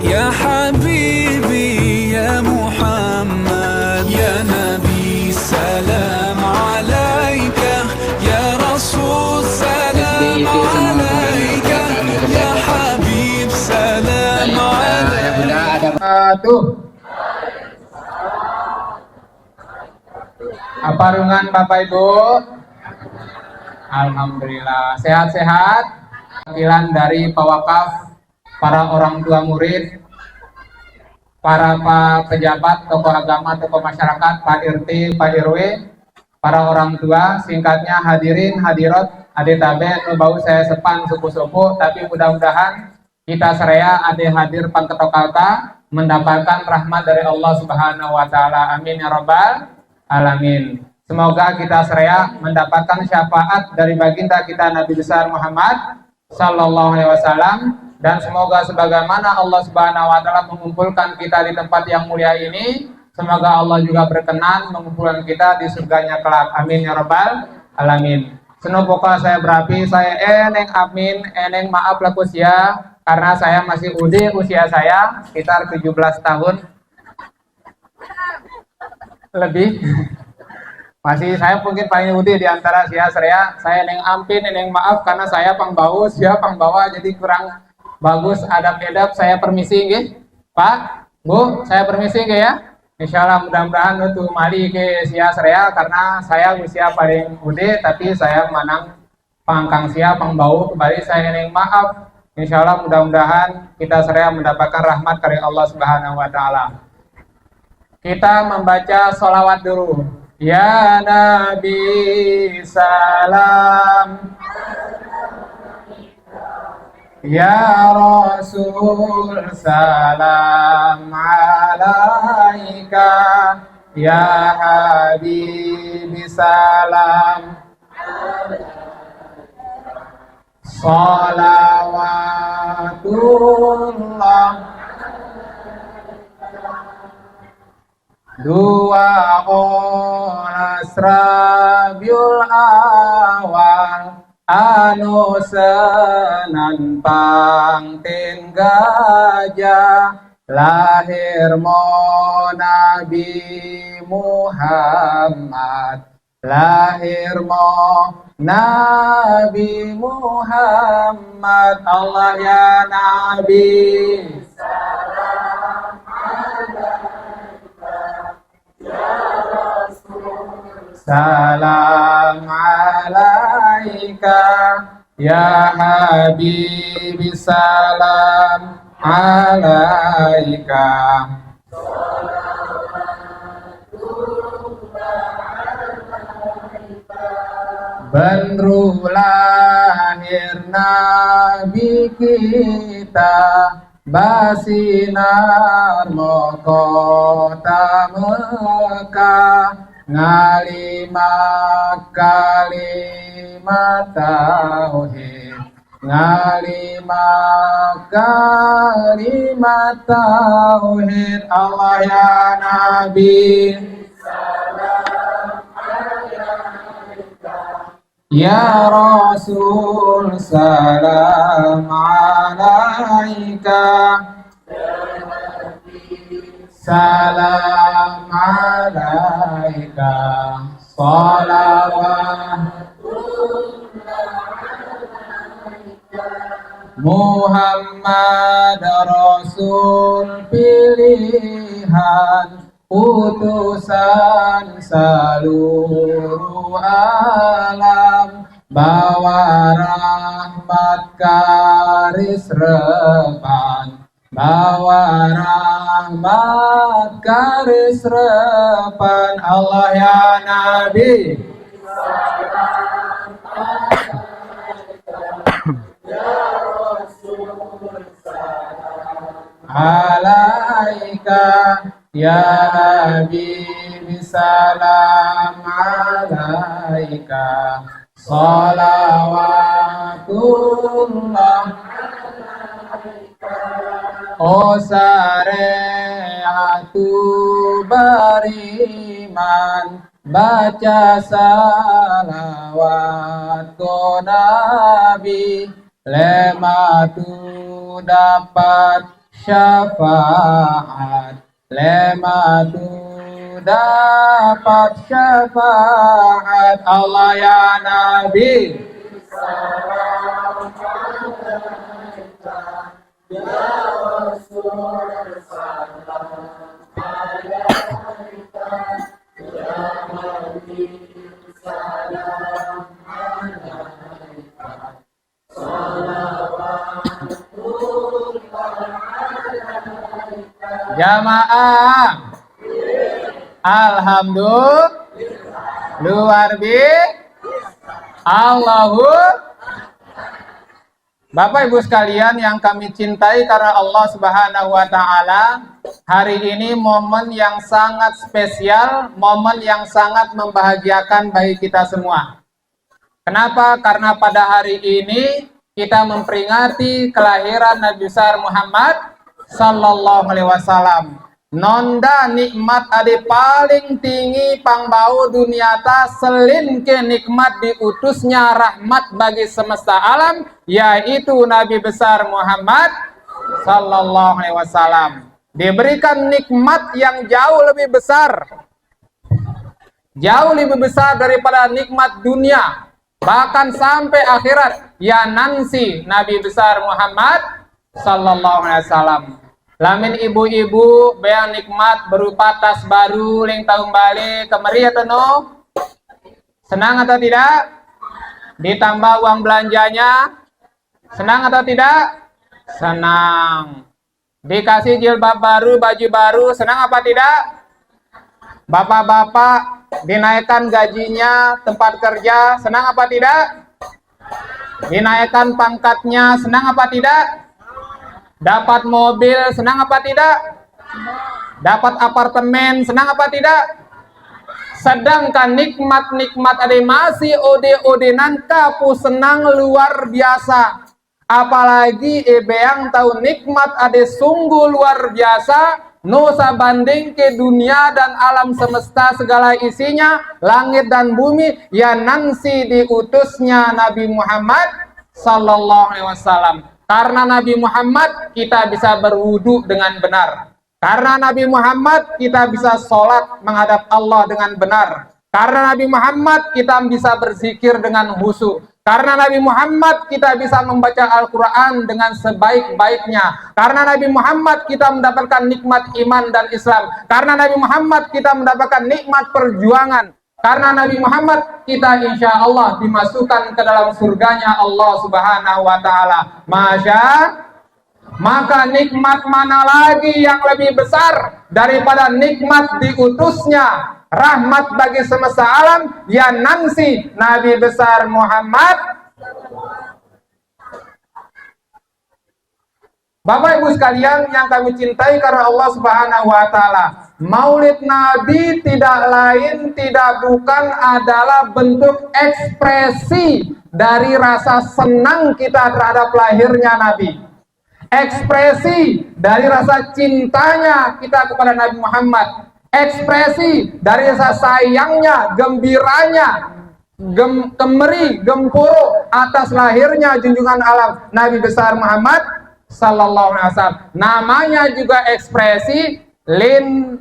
يا حبيبي يا محمد يا نبي سلام عليك يا رسول سلام عليك يا حبيب سلام عليك. Apa rungan Bapak Ibu? Alhamdulillah sehat-sehat. Wakilan dari Pak Wakaf, para orang tua murid, para pejabat, tokoh agama, tokoh masyarakat, Pak RT, Pak RW, para orang tua, singkatnya hadirin, hadirat, ade tabe, bau saya sepan, suku-suku, tapi mudah-mudahan kita seraya ade hadir pangketokalta, mendapatkan rahmat dari Allah Subhanahu wa Ta'ala. Amin ya Rabbal Alamin. Semoga kita seraya mendapatkan syafaat dari baginda kita Nabi besar Muhammad Sallallahu Alaihi Wasallam, dan semoga sebagaimana Allah Subhanahu Wa Taala mengumpulkan kita di tempat yang mulia ini, semoga Allah juga berkenan mengumpulkan kita di surganya kelak. Amin ya Rabbal Alamin. Senopoka saya berapi, saya eneng amin, eneng maaf laku sia, karena saya masih usia saya sekitar 17 tahun lebih. Masih saya mungkin paling udah di antara saya neng ampin, neng maaf karena saya pangbau, sia pangbawa jadi kurang bagus adab-edab. Saya permisi nggih. Pak, Bu, saya permisi nggih ya. Insyaallah mudah-mudahan untuk mali ke sia saya karena saya usia paling udah tapi saya manang pangkang sia pangbau kembali saya neng maaf. Insyaallah mudah-mudahan kita seraya mendapatkan rahmat dari Allah Subhanahu wa Ta'ala. Kita membaca sholawat dulu. Ya Nabi salam, Ya Rasul salam alaika, Ya Habib salam, salawatullah. Dua asrabiul awal anu senan pangtin gajah lahir mo Nabi Muhammad, lahir mo Nabi Muhammad. Allah ya Nabi salam salam alaika, ya Habibi salam alaika. Benru lahir Nabi kita, basinar mokota Mekah, ngalimak kalimat tauhid, ngalimak kalimat tauhid. Allah ya Nabi salam alaika, ya Rasul salam alaika, salam alaika, salawat Muhammad Rasul pilihan, utusan seluruh alam, bawa rahmat karis repan, bawa rahmat garis repan. Allah ya Nabi ya Rasul alaika, ya Habib salam alaika, salawatullah. O sareatu bariman, baca salawat ko Nabi, lematu dapat syafaat, lematu dapat syafaat. Allah ya Nabi, jamaah. Alhamdulillah, luar biasa. Allahu. Bapak Ibu sekalian yang kami cintai karena Allah Subhanahu wa taala, hari ini momen yang sangat spesial, momen yang sangat membahagiakan bagi kita semua. Kenapa? Karena pada hari ini kita memperingati kelahiran Nabi besar Muhammad sallallahu alaihi wasallam. Nonda nikmat ade paling tinggi pangbau dunia ta selin ke nikmat diutusnya rahmat bagi semesta alam, yaitu Nabi besar Muhammad sallallahu alaihi wasallam. Diberikan nikmat yang jauh lebih besar daripada nikmat dunia, bahkan sampai akhirat, ya nansi Nabi besar Muhammad sallallahu alaihi wasallam. Lamin ibu-ibu beang nikmat berupa tas baru ling tahun balik kemari atau no? Senang atau tidak? Ditambah uang belanjanya, senang atau tidak? Senang. Dikasih jilbab baru, baju baru, senang apa tidak? Bapak-bapak dinaikkan gajinya, tempat kerja, senang apa tidak? Dinaikkan pangkatnya, senang apa tidak? Dapat mobil, senang apa tidak? Dapat apartemen, senang apa tidak? Sedangkan nikmat-nikmat ada masih ode-odenan kapu senang luar biasa. Apalagi ebeang tahu nikmat ada sungguh luar biasa. Nusa banding ke dunia dan alam semesta segala isinya, langit dan bumi, ya nansi diutusnya Nabi Muhammad sallallahu alaihi wasallam. Karena Nabi Muhammad kita bisa berwudu dengan benar. Karena Nabi Muhammad kita bisa sholat menghadap Allah dengan benar. Karena Nabi Muhammad kita bisa berzikir dengan khusyuk. Karena Nabi Muhammad kita bisa membaca Al-Quran dengan sebaik-baiknya. Karena Nabi Muhammad kita mendapatkan nikmat iman dan Islam. Karena Nabi Muhammad kita mendapatkan nikmat perjuangan. Karena Nabi Muhammad kita insya Allah dimasukkan ke dalam surganya Allah Subhanahu wa ta'ala. Maka nikmat mana lagi yang lebih besar daripada nikmat diutusnya rahmat bagi semesta alam, ya nansi Nabi besar Muhammad. Bapak Ibu sekalian yang kami cintai karena Allah Subhanahu wa taala, Maulid Nabi tidak lain tidak bukan adalah bentuk ekspresi dari rasa senang kita terhadap lahirnya Nabi. Ekspresi dari rasa cintanya kita kepada Nabi Muhammad. Ekspresi dari rasa sayangnya, gembiranya, kemeri, gempuro atas lahirnya junjungan alam Nabi besar Muhammad sallallahu alaihi wasallam. Namanya juga ekspresi lin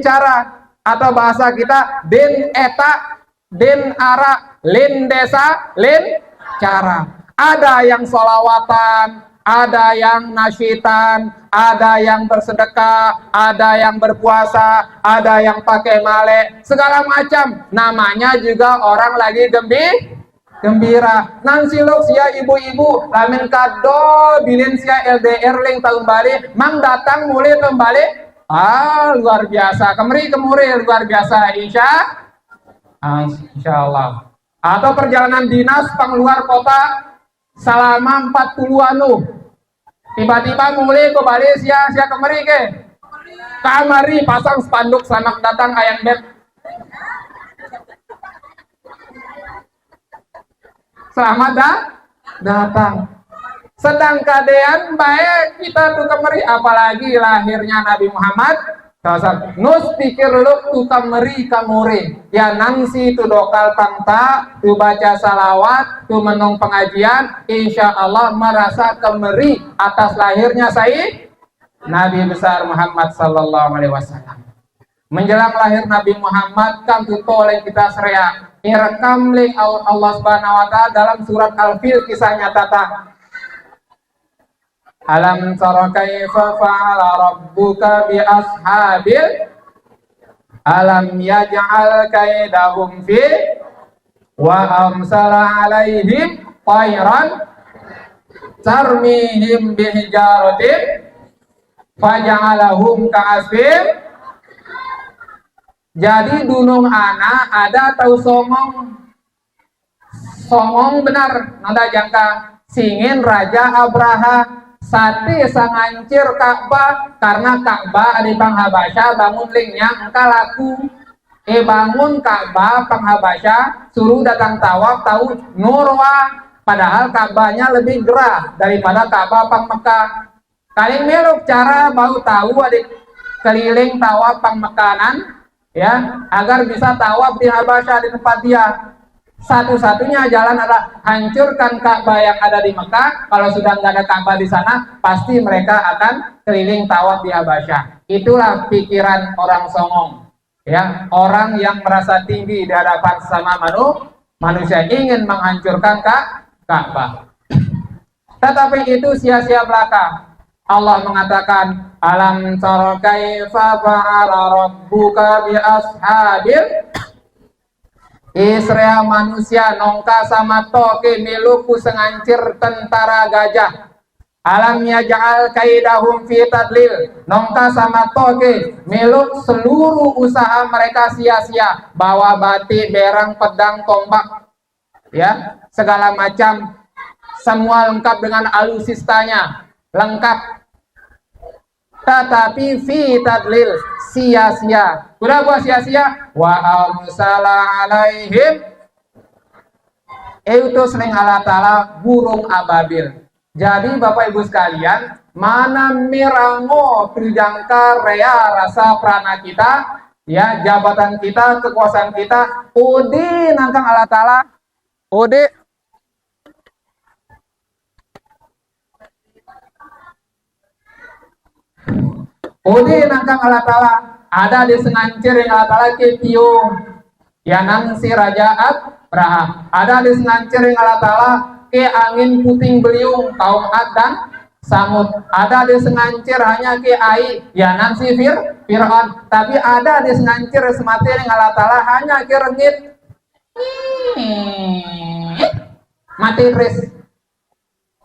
cara atau bahasa kita din eta, din ara, lin desa, lin cara. Ada yang sholawatan, ada yang nasyitan, ada yang bersedekah, ada yang berpuasa, ada yang pakai male, segala macam. Namanya juga orang lagi gembira. Nanti lo sia ibu-ibu lamin kado bilin sia LDR ling tahun balik mang datang mulai kembali. Luar biasa, kemuri luar biasa, insya Allah. Atau perjalanan dinas pang luar kota selama 40 anu. Tiba-tiba mulai ke Bali sia kemari ke. Kamari pasang spanduk selamat datang ayam beb. Selamat datang. Sedang kadean baik kita tuh kemari, apalagi lahirnya Nabi Muhammad Sasa nus pikir lu tu kameri kamuri ya nangsi tu dokal tangta tu baca salawat tu menung pengajian insya Allah merasa kemeri atas lahirnya Sayyid Nabi besar Muhammad sallallahu alaihi wasallam. Menjelang lahir Nabi Muhammad kan tuto oleh kita seria irekam ling Allah Subhanahu wa taala dalam surat Al-Fil kisahnya tata Alam tara kaifa fa'ala rabbuka bi ashabil Alam yaj'al kaidahum fi wa amsala alaihim tayran tarmihim bihijaratin faja'alahum ka'asfin. Jadi dunung anak ada tahu songong benar nada jangka singin Raja Abraha sati sangancir Ka'bah karena Ka'bah di Panghabasya bangun lingnya engka laku bangun Ka'bah Panghabasya suruh datang tawaf tahu Nurwa padahal Ka'bahnya lebih gerah daripada Ka'bah Pang Mekah kalian meluk cara bau tahu adik keliling tawaf Pang Mekanan ya agar bisa tawaf di Habasya di tempat dia. Satu-satunya jalan adalah hancurkan Ka'bah yang ada di Mekah. Kalau sudah nggak ada Ka'bah di sana, pasti mereka akan keliling tawaf di Habasya. Itulah pikiran orang songong, ya orang yang merasa tinggi di hadapan sama manusia ingin menghancurkan Ka'bah. Tetapi itu sia-sia belaka. Allah mengatakan, Alam tara kaifa fa'ala rabbuka bi ashabil Israel manusia nongka sama toke miluku sengancir tentara gajah. Alam yaj'al kaidahum fi tadlil. Nongka sama toke miluk seluruh usaha mereka sia-sia. Bawa bati, berang, pedang, tombak, ya segala macam, semua lengkap dengan alusistanya, lengkap. Tetapi fi tadlil sia-sia. Udah buat sia-sia. Wa amsala alaihim utus ning Allah Ta'ala burung ababil. Jadi Bapak Ibu sekalian, mana mirango prijangka rea rasa prana kita, ya jabatan kita, kekuasaan kita, udi nangkang Allah Ta'ala, udi nangkang Allah Ta'ala ada di sengancir yang Allah Ta'ala ketiung ya nang si Raja Abraha ada di sengancir yang Allah Ta'ala ke angin puting beliung kaum Ad dan Samud ada di sengancir hanya ke ai ya nang si Fir'aun tapi ada di sengancir semati yang Allah Ta'ala hanya ke rengit mati ris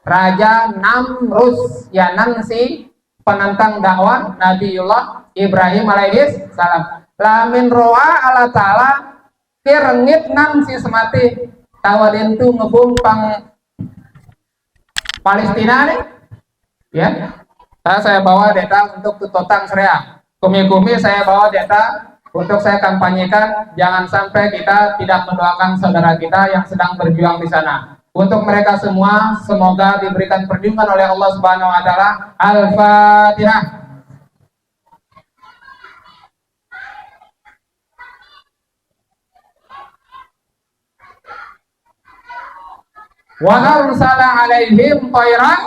Raja Namrus ya nang si penentang dakwah Nabiullah Ibrahim alaihi salam. Lamin roa Allah Ta'ala kirengit nang si semati tawadin tu ngebum pang Palestina nih ya. Saya bawa data untuk tutotang serea. Kumi-kumi saya bawa data untuk saya kampanyekan jangan sampai kita tidak mendoakan saudara kita yang sedang berjuang di sana. Untuk mereka semua, semoga diberikan perlindungan oleh Allah Subhanahu wa Ta'ala. Al-Fatihah. Wa arsala alaihim tayran.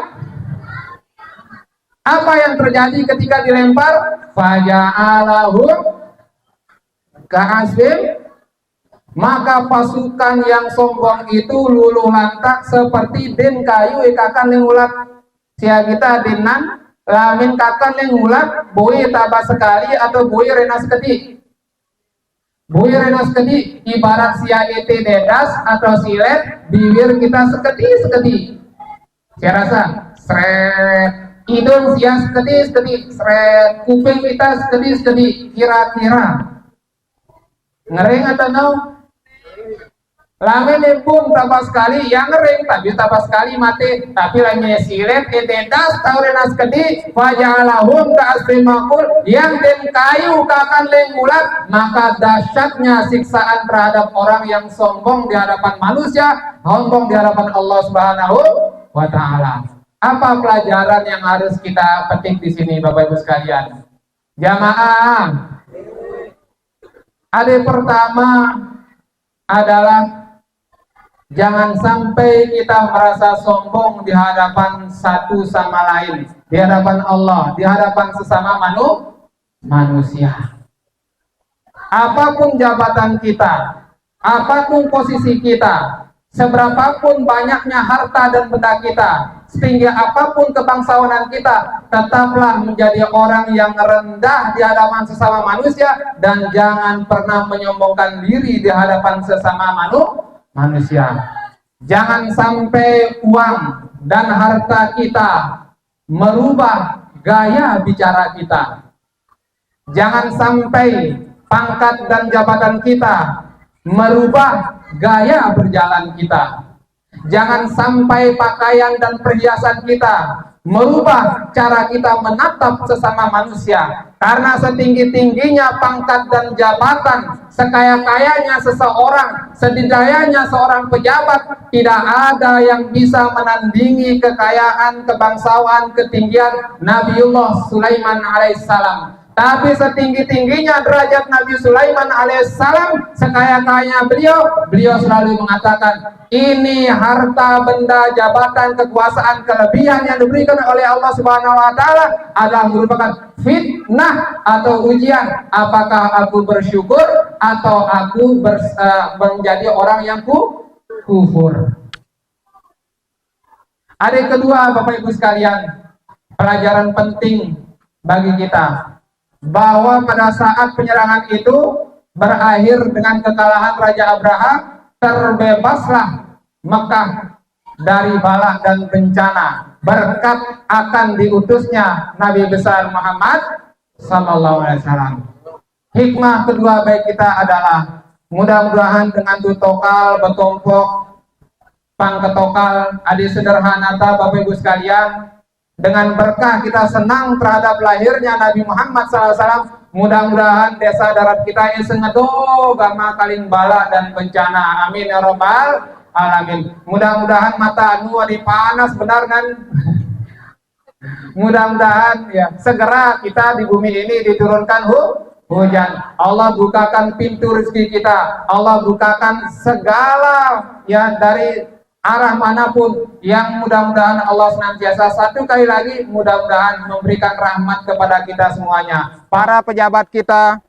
Apa yang terjadi ketika dilempar? Faja'alahum ka'asfin. Maka pasukan yang sombong itu luluh lantak seperti din kayu ikakan lengulat sia kita dinan lamin kakan lengulat bui tabah sekali atau bui renas kedi ibarat sia iti dedas atau silet bibir kita sekedi saya rasa seret hidung sia sekedi seret kuping kita sekedi kira-kira ngering atau no? Lamin pun tambah sekali yang ngering tapi tambah sekali mati tapi lainnya silet etedas taurenas kedi faja'alahum ka'asfin maqul yang den kayu kakan lenggulat maka dahsyatnya siksaan terhadap orang yang sombong di hadapan manusia sombong di hadapan Allah Subhanahu wa Ta'ala. Apa pelajaran yang harus kita petik di sini Bapak Ibu sekalian? Jamaah, ada pertama adalah jangan sampai kita merasa sombong di hadapan satu sama lain, di hadapan Allah, di hadapan sesama manusia. Apapun jabatan kita, apapun posisi kita, seberapapun banyaknya harta dan benda kita, setinggi apapun kebangsawanan kita, tetaplah menjadi orang yang rendah di hadapan sesama manusia dan jangan pernah menyombongkan diri di hadapan sesama manusia. Jangan sampai uang dan harta kita merubah gaya bicara kita. Jangan sampai pangkat dan jabatan kita merubah gaya berjalan kita. Jangan sampai pakaian dan perhiasan kita merubah cara kita menatap sesama manusia. Karena setinggi-tingginya pangkat dan jabatan, sekaya-kayanya seseorang, sedidayanya seorang pejabat, tidak ada yang bisa menandingi kekayaan, kebangsaan, ketinggian Nabiullah Sulaiman alaihissalam. Tapi setinggi-tingginya derajat Nabi Sulaiman alaihissalam, sekaya-kayanya beliau selalu mengatakan, ini harta, benda, jabatan, kekuasaan, kelebihan yang diberikan oleh Allah Subhanahu wa taala adalah merupakan fitnah atau ujian. Apakah aku bersyukur atau aku menjadi orang yang kufur? Ada yang kedua, Bapak Ibu sekalian, pelajaran penting bagi kita, bahwa pada saat penyerangan itu berakhir dengan kekalahan Raja Abraha, terbebaslah Mekah dari bala dan bencana berkat akan diutusnya Nabi besar Muhammad sallallahu alaihi wasallam. Hikmah kedua baik kita adalah mudah-mudahan dengan tutokal betompok pangketokal adi sederhanata Bapak Ibu sekalian, dengan berkah kita senang terhadap lahirnya Nabi Muhammad SAW. Mudah-mudahan desa darat kita ini sengedo gama kaling bala dan bencana. Amin ya robbal alamin. Mudah-mudahan mata anu di panas benar kan. Mudah-mudahan ya segera kita di bumi ini diturunkan hujan. Allah bukakan pintu rezeki kita. Allah bukakan segala ya dari arah manapun, yang mudah-mudahan Allah senantiasa satu kali lagi mudah-mudahan memberikan rahmat kepada kita semuanya. Para pejabat kita,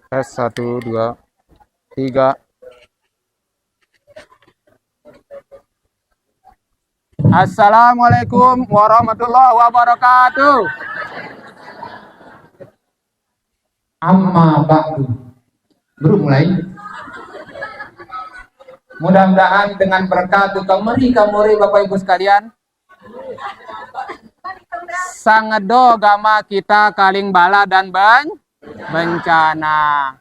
tes 1, 2, 3. Assalamualaikum warahmatullahi wabarakatuh. Amma ba'du. Belum mulai. Mudah-mudahan dengan berkat kamuri Bapak Ibu sekalian, sangedo gama kita kaling bala dan bencana.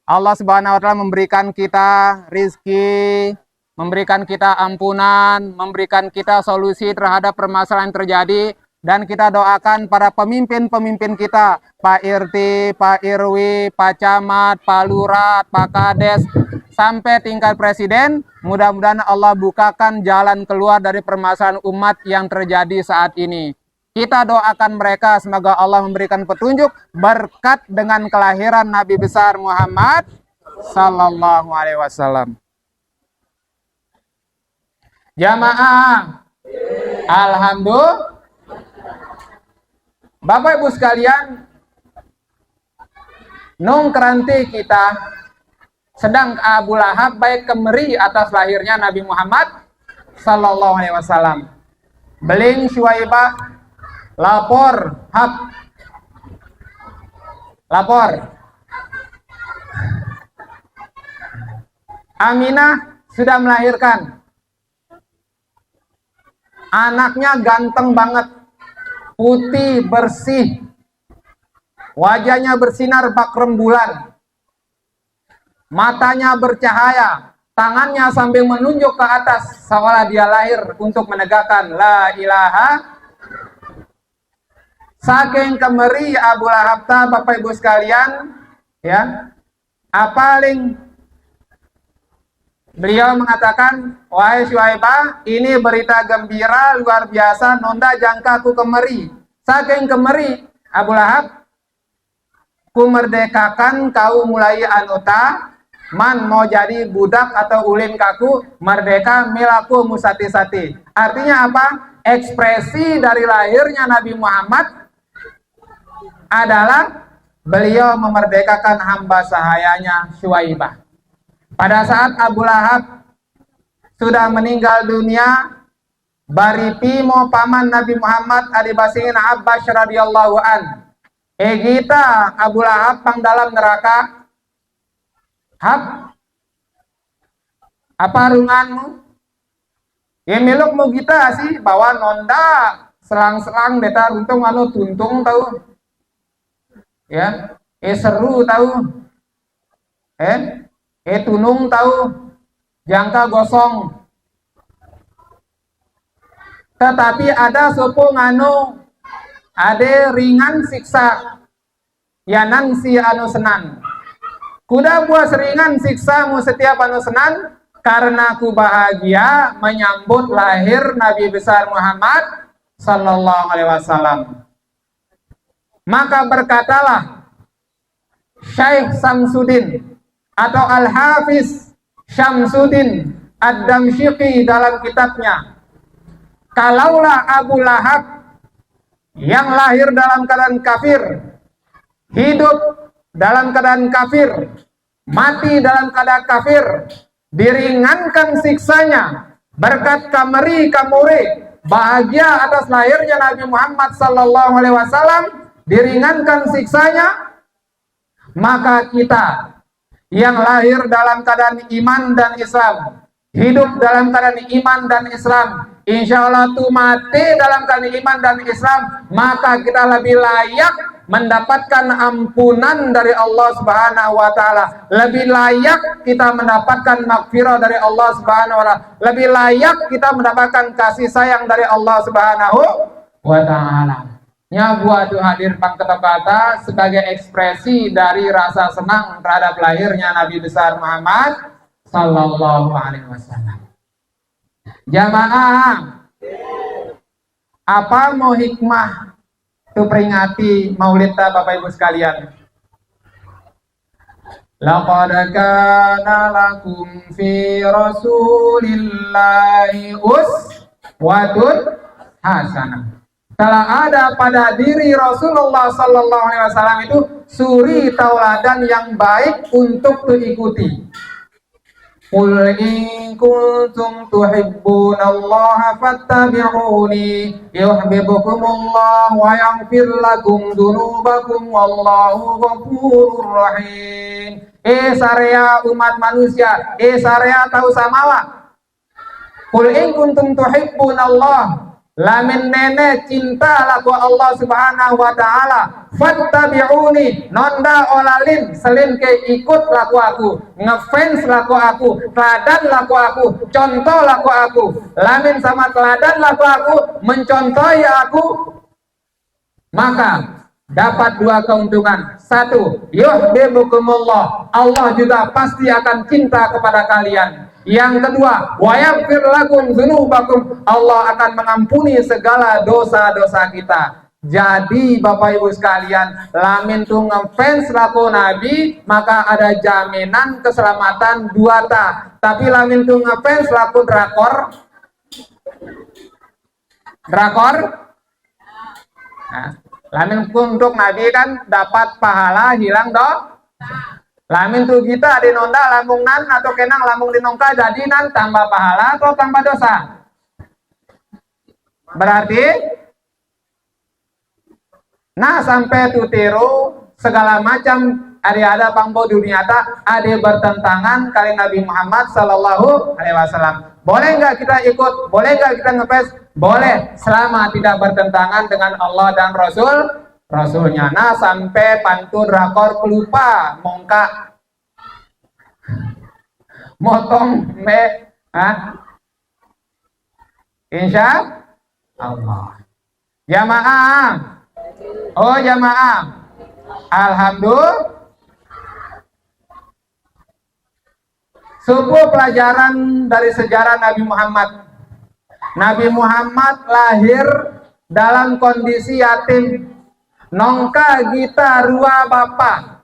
Allah Subhanahu wa taala memberikan kita rizki, memberikan kita ampunan, memberikan kita solusi terhadap permasalahan yang terjadi, dan kita doakan para pemimpin-pemimpin kita, Pak RT, Pak RW, Pak Camat, Pak Lurah, Pak Kades, sampai tingkat presiden. Mudah-mudahan Allah bukakan jalan keluar dari permasalahan umat yang terjadi saat ini. Kita doakan mereka semoga Allah memberikan petunjuk berkat dengan kelahiran Nabi besar Muhammad sallallahu alaihi wasallam. Jamaah, alhamdulillah. Bapak Ibu sekalian, nung keranti kita sedang Abu Lahab baik kemeri atas lahirnya Nabi Muhammad sallallahu alaihi wasallam. Beling Syuaibah lapor Aminah sudah melahirkan. Anaknya ganteng banget, putih bersih, wajahnya bersinar bak rembulan, matanya bercahaya, tangannya sambil menunjuk ke atas seolah dia lahir untuk menegakkan la ilaha. Saking kemeri Abu Lahab, Bapak Ibu sekalian, ya, apaling beliau mengatakan, wahai Syuaibah, ini berita gembira luar biasa, nonda jangkaku kemeri. saking kemeri Abu Lahab kumerdekakan kau mulai anuta man mau jadi budak atau ulin kaku merdeka milaku musati-sati. Artinya apa? Ekspresi dari lahirnya Nabi Muhammad adalah beliau memerdekakan hamba sahayanya Syuaibah. Pada saat Abu Lahab sudah meninggal dunia, bari pimo paman Nabi Muhammad adi basingin Abbas radhiyallahu an. Gita Abu Lahab pang dalam neraka. Hap, apa runganmu? Ya milukmu kita sih bawa nonda selang-selang deta untung anu tuntung tahu. Ya, seru tahu. Tunung tahu. Jangka gosong. Tetapi ada supu nganu ade ringan siksa yanan si anu senan. Kuda buat seringan siksamu setiap anu senan karena ku bahagia menyambut lahir Nabi besar Muhammad sallallahu alaihi wasallam. Maka berkatalah Syekh Samsudin atau Al-Hafiz Syamsuddin Ad-Damsyiki dalam kitabnya, kalaulah Abu Lahab yang lahir dalam keadaan kafir, hidup dalam keadaan kafir, mati dalam keadaan kafir, diringankan siksanya berkat kameri kamure bahagia atas lahirnya Nabi Muhammad sallallahu alaihi wasallam, diringankan siksanya, maka kita yang lahir dalam keadaan iman dan Islam, hidup dalam keadaan iman dan Islam, insya Allah tuh mati dalam keadaan iman dan Islam, maka kita lebih layak mendapatkan ampunan dari Allah Subhanahu wa taala, lebih layak kita mendapatkan maghfirah dari Allah Subhanahu wa taala, lebih layak kita mendapatkan kasih sayang dari Allah Subhanahu wa taala. Nya buat hadir pang kata sebagai ekspresi dari rasa senang terhadap lahirnya Nabi besar Muhammad sallallahu alaihi wasallam. Jamaah, apa mau hikmah itu peringati maulid Bapak Ibu sekalian? Laqad kana lakum fi Rasulillahi uswatun hasanah. Telah ada pada diri Rasulullah sallallahu alaihi wasallam itu suri tauladan yang baik untuk diikuti. Qul in kuntum tuhibbunallaha fattabi'uni yuhibbukumullah wa yaghfir lakum dzunubakum wallahu ghafurur rahim. Sarea umat manusia, sarea tahu samawa. Qul in kuntum tuhibbunallah, lamin nenek cinta laku Allah Subhanahu wa taala, fattabi'uni, nonda olalin selin ke ikut laku aku, ngefans laku aku, teladan laku aku, contoh laku aku. Lamin sama teladan laku aku, mencontohi aku, maka dapat dua keuntungan. Satu, yuhibbukumullah, Allah juga pasti akan cinta kepada kalian. Yang kedua, wa yaghfir lakum dzunubakum, Allah akan mengampuni segala dosa-dosa kita. Jadi Bapak Ibu sekalian, lamin tu ngefans laku Nabi, maka ada jaminan keselamatan dua ta. Tapi lamin tu ngefans laku drakor, nah, lamin untuk Nabi kan dapat pahala hilang doh. Lamin tuh kita di nonda lambung nan atau kenang lambung di nongka jadi nan tambah pahala atau tambah dosa. Berarti nah sampai tu tiru segala macam ada pangbo dunia tak ada bertentangan kali Nabi Muhammad sallallahu alaihi wasallam. Boleh nggak kita ikut? Boleh nggak kita ngepes? Boleh, selama tidak bertentangan dengan Allah dan Rasulnya. Nah sampai pantu drakor pelupa mongka motong insya Allah. Jamaah, oh jamaah, alhamdulillah. Sebuah pelajaran dari sejarah Nabi Muhammad. Nabi Muhammad lahir dalam kondisi yatim. Nongka gita rua bapa,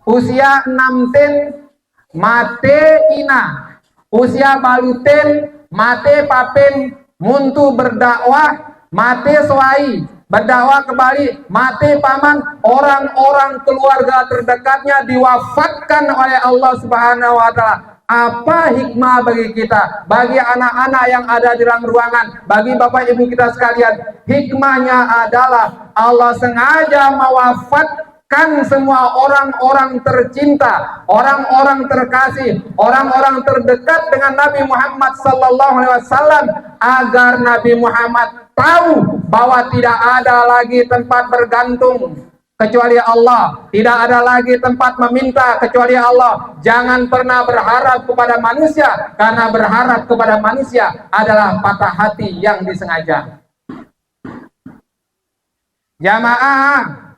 usia 6 tin mate ina, usia baluten mate papin muntu berdakwah mate suai berdakwah kembali mate paman, orang-orang keluarga terdekatnya diwafatkan oleh Allah Subhanahu wa taala. Apa hikmah bagi kita, bagi anak-anak yang ada di dalam ruangan, bagi bapak ibu kita sekalian? Hikmahnya adalah Allah sengaja mewafatkan semua orang-orang tercinta, orang-orang terkasih, orang-orang terdekat dengan Nabi Muhammad sallallahu alaihi wasallam, agar Nabi Muhammad tahu bahwa tidak ada lagi tempat bergantung kecuali Allah, tidak ada lagi tempat meminta kecuali Allah. Jangan pernah berharap kepada manusia, karena berharap kepada manusia adalah patah hati yang disengaja. Jamaah,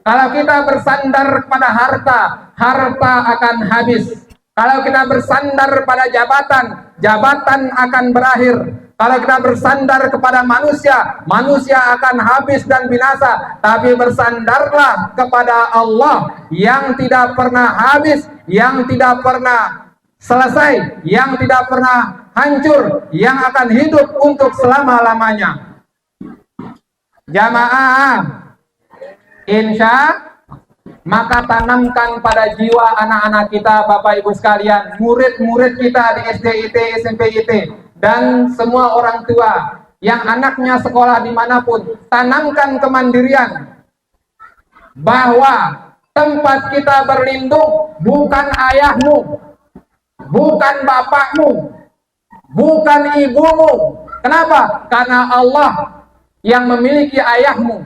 kalau kita bersandar pada harta, harta akan habis. Kalau kita bersandar pada jabatan, jabatan akan berakhir. Kalau kita bersandar kepada manusia, manusia akan habis dan binasa. Tapi bersandarlah kepada Allah yang tidak pernah habis, yang tidak pernah selesai, yang tidak pernah hancur, yang akan hidup untuk selama-lamanya. Jamaah, insya maka tanamkan pada jiwa anak-anak kita, Bapak Ibu sekalian, murid-murid kita di SDIT, SMPIT, dan semua orang tua yang anaknya sekolah dimanapun, tanamkan kemandirian, bahwa tempat kita berlindung bukan ayahmu, bukan bapakmu, bukan ibumu. Kenapa? Karena Allah yang memiliki ayahmu,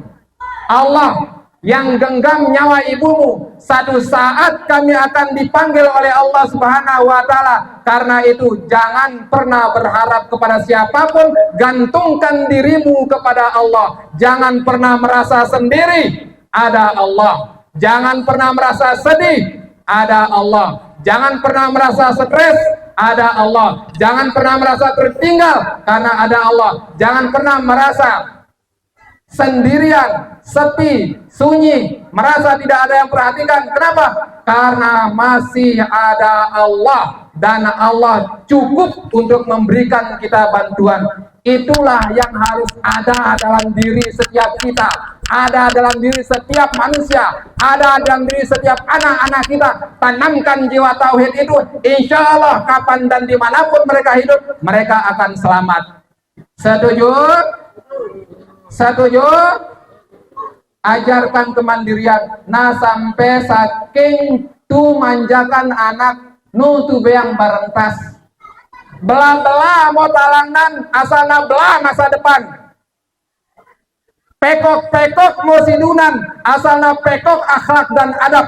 Allah yang genggam nyawa ibumu. Satu saat kami akan dipanggil oleh Allah Subhanahu wa taala. Karena itu jangan pernah berharap kepada siapapun, gantungkan dirimu kepada Allah. Jangan pernah merasa sendiri, ada Allah. Jangan pernah merasa sedih, ada Allah. Jangan pernah merasa stres, ada Allah. Jangan pernah merasa tertinggal, karena ada Allah. Jangan pernah merasa sendirian, sepi, sunyi, merasa tidak ada yang perhatikan. Kenapa? Karena masih ada Allah, dan Allah cukup untuk memberikan kita bantuan. Itulah yang harus ada dalam diri setiap kita, ada dalam diri setiap manusia, ada dalam diri setiap anak-anak kita. Tanamkan jiwa tauhid itu, insya Allah kapan dan dimanapun mereka hidup, mereka akan selamat. Setuju? Setuju? Ajarkan kemandirian. Nah, sampai saking tu manjakan anak nu tu beang barentas, belah-belah mau talangan asana belah masa depan, pekok-pekok mau sidunan asana pekok akhlak dan adab.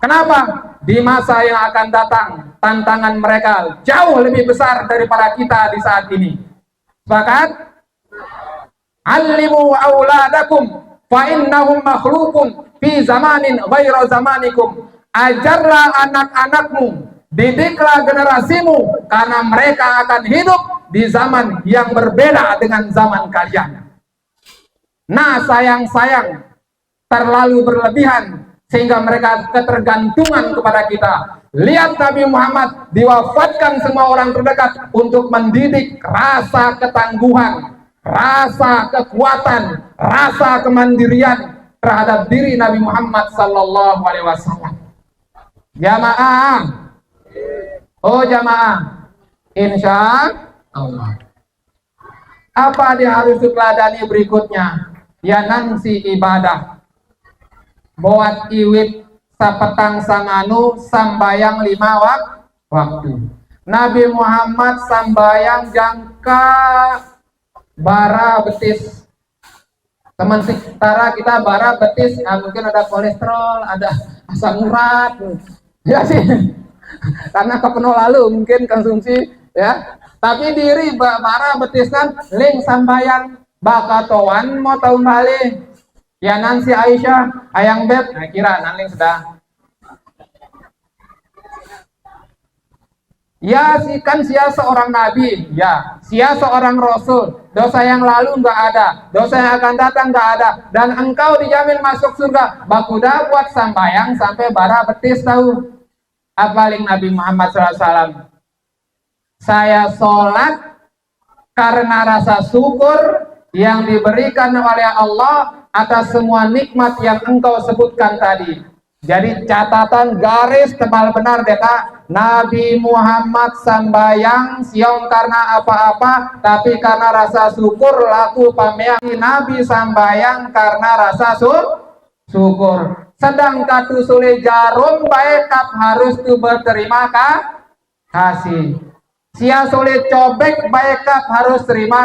Kenapa? Di masa yang akan datang, tantangan mereka jauh lebih besar daripada kita di saat ini. Sepakat? Allimu auladakum fa innahum makhluqun fi zamanin ghairu zamanikum. Ajarlah anak-anakmu, didiklah generasimu, karena mereka akan hidup di zaman yang berbeda dengan zaman kalian. Nah, sayang-sayang terlalu berlebihan sehingga mereka ketergantungan kepada kita. Lihat Nabi Muhammad diwafatkan semua orang terdekat untuk mendidik rasa ketangguhan, rasa kekuatan, rasa kemandirian terhadap diri Nabi Muhammad sallallahu alaihi wasallam. Jamaah, oh jamaah, insya Allah. Apa dia harus teladani berikutnya? Ya nansi ibadah. Buat iwit sapetang sanganu sambayang 5 waktu. Nabi Muhammad sambayang jangka bara betis. Teman sekitar kita bara betis, mungkin ada kolesterol, ada asam urat, ya sih. Karena kepenuh lalu mungkin konsumsi, ya. Tapi diri bara betis kan ling sambayang bakatoan mau tahun balik. Ya Nancy Aisyah, ayang beb, nah kira nanling sudah. Ya, kan sia seorang nabi, ya, sia seorang rasul. Dosa yang lalu nggak ada, dosa yang akan datang nggak ada, dan engkau dijamin masuk surga. Bakuda buat sambayang sampai bara betis tahu. Apaling Nabi Muhammad SAW. Saya sholat karena rasa syukur yang diberikan oleh Allah atas semua nikmat yang engkau sebutkan tadi. Jadi catatan garis tebal benar deta, Nabi Muhammad sambayang siang karena apa-apa, tapi karena rasa syukur laku pameang. Nabi sambayang karena rasa syukur. Sedang katu sule jarum baik harus tu berterima kasih. Sia sule cobek baik harus terima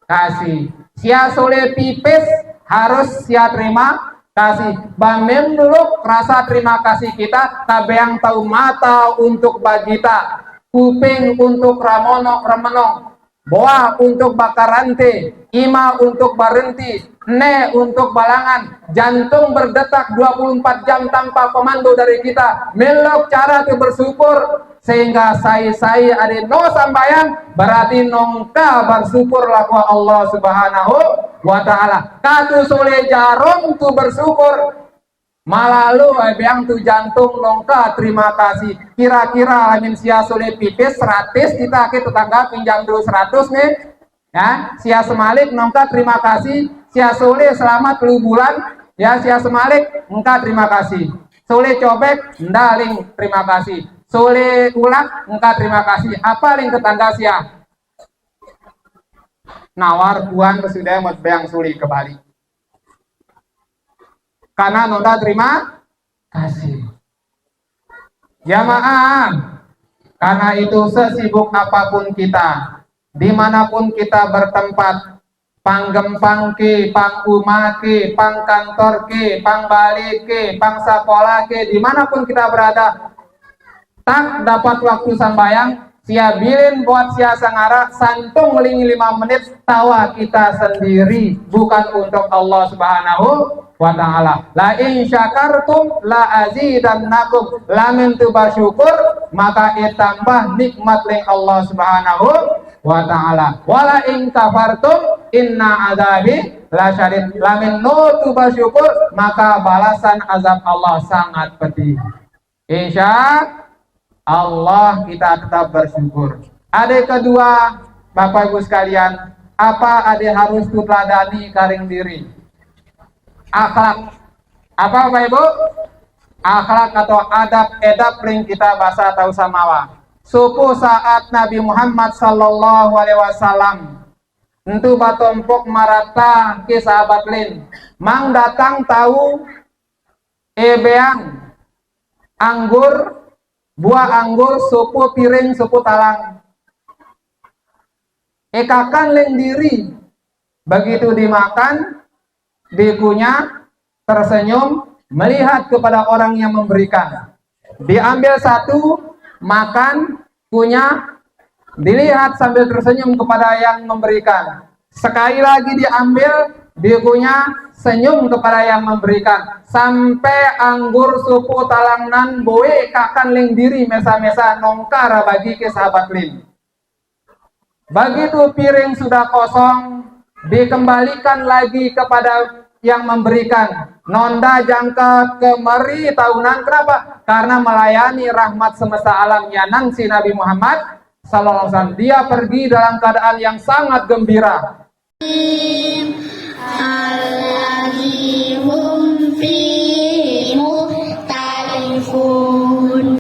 kasih. Sia sule pipis harus sia terima kasih. Bamem dulu rasa terima kasih kita, tabeang tahu mata untuk bagita, kuping untuk remenong, boa untuk bakarante, ima untuk barenti, ne untuk balangan, jantung berdetak 24 jam tanpa komando dari kita. Melok cara tu bersyukur sehingga saya ada no sambayang berarti nongka bersyukur laku Allah Subhanahu wa ta'ala. Katu sole jarum tu bersyukur malalu yang tu jantung nongka terima kasih. Kira-kira amin sia sole pipis 100 kita ke tetangga pinjam dulu 100 nih ya, sia semalik nongka terima kasih. Sia sole selamat 2 bulan ya, sia semalik engka terima kasih. Sole cobek ndaling terima kasih. Sole ulak engka terima kasih. Apa ling tetangga sia nawar puan sudah mau bayang suli ke Bali karena nonda terima kasih. Jamaah, karena itu sesibuk apapun kita, dimanapun kita bertempat, panggempang ke, pang umah ke, pang kantor ke, pang balik ke, pang sekolah ke, dimanapun kita berada, tak dapat waktu sambayang, sia bilin buat sia sangara, santung ling 5 menit, tawa kita sendiri, bukan untuk Allah Subhanahu wa ta'ala. La in syakartum la azidannakum, lamin tu bersyukur maka itambah nikmat ling Allah Subhanahu wa ta'ala. Wala in kafartum inna azabi la syadid, lamin no tu bersyukur maka balasan azab Allah sangat pedih. Insya Allah kita tetap bersyukur. Ada kedua, Bapak Ibu sekalian, apa ada harus tuteladani karing diri? Akhlak. Apa Bapak Ibu? Akhlak atau adab-edab ring kita bahasa tahu samawa. Suku saat Nabi Muhammad sallallahu alaihi wasallam entu batompok marata ke sahabat lin. Mang datang tahu ebeang anggur, buah anggur, supu piring, supu talang. Ekakan leng diri. Begitu dimakan, dikunyah, tersenyum, melihat kepada orang yang memberikan. Diambil satu, makan, kunyah, dilihat sambil tersenyum kepada yang memberikan. Sekali lagi diambil, dikunyah, senyum kepada yang memberikan. Sampai anggur supu talangnan boe kakan ling diri mesa-mesa nongkara bagi ke sahabat lin. Begitu piring sudah kosong, dikembalikan lagi kepada yang memberikan. Nonda jangka kemari tahunan, kenapa? Karena melayani rahmat semesta alam yanan si Nabi Muhammad sallallahu alaihi wasallam. Dia pergi dalam keadaan yang sangat gembira. Alladhum fi mukhtalifun.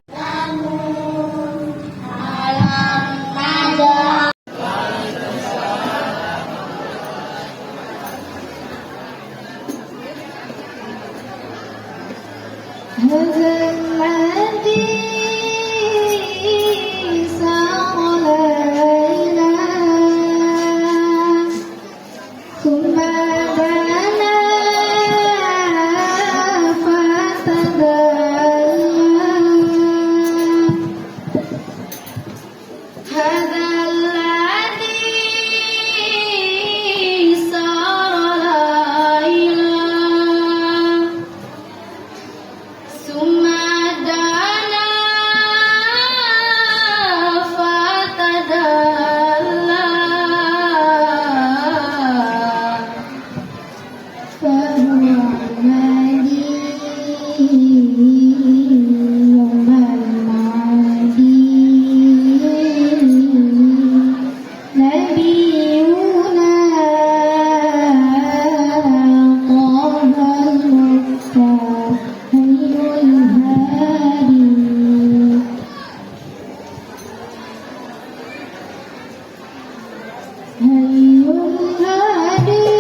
Hayyun Hadi.